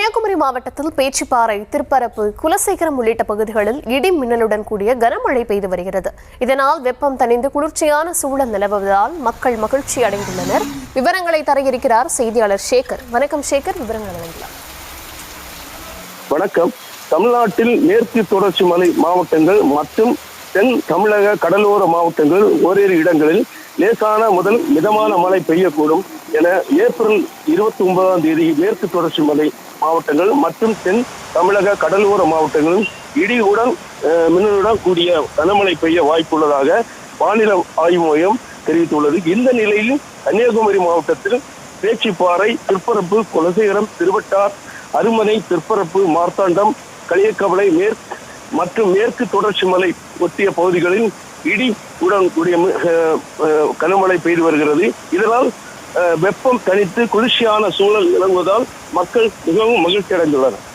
கன்னியாகுமரி மாவட்டத்தில் பேச்சிப்பாறை, திருப்பரப்பு, குலசேகரம் உள்ளிட்ட பகுதிகளில் இடி மின்னலுடன் கூடிய கனமழை பெய்து வருகிறது. இதனால் வெப்பம் தணிந்து குளிர்ச்சியான சூழல் நிலவுவதால் மக்கள் மகிழ்ச்சி அடைந்துள்ளனர். விவரங்களை தர இருக்கிறார் செய்தியாளர் சேகர். வணக்கம் சேகர், விவரங்கள் வழங்கலாம். வணக்கம். தமிழ்நாட்டில் மேற்கு தொடர்ச்சி மலை மாவட்டங்கள் மற்றும் தென் தமிழக கடலோர மாவட்டங்கள் ஓரிரு இடங்களில் லேசான முதல் மிதமான மழை பெய்யக்கூடும் என ஏப்ரல் 29 மேற்கு தொடர்ச்சி மலை மாவட்டங்கள் மற்றும் தென் தமிழக கடலோர மாவட்டங்களும் இடியுடன் மின்னலுடன் கூடிய கனமழை பெய்ய வாய்ப்புள்ளதாக வானிலை ஆய்வு மையம் தெரிவித்துள்ளது. இந்த நிலையில் கன்னியாகுமரி மாவட்டத்தில் பேச்சிப்பாறை, திருப்பரப்பு, குலசேகரம், திருவட்டார், அருமனை, திருப்பரப்பு, மார்த்தாண்டம், களியக்கவளை மற்றும் மேற்கு தொடர்ச்சி மலை ஒட்டிய பகுதிகளில் இடி உடன் கூடிய கனமழை பெய்து வருகிறது. இதனால் வெப்பம் தணித்து குளிர்ச்சியான சூழல் நிலவுவதால் மக்கள் மிகவும் மகிழ்ச்சி அடைந்துள்ளனர்.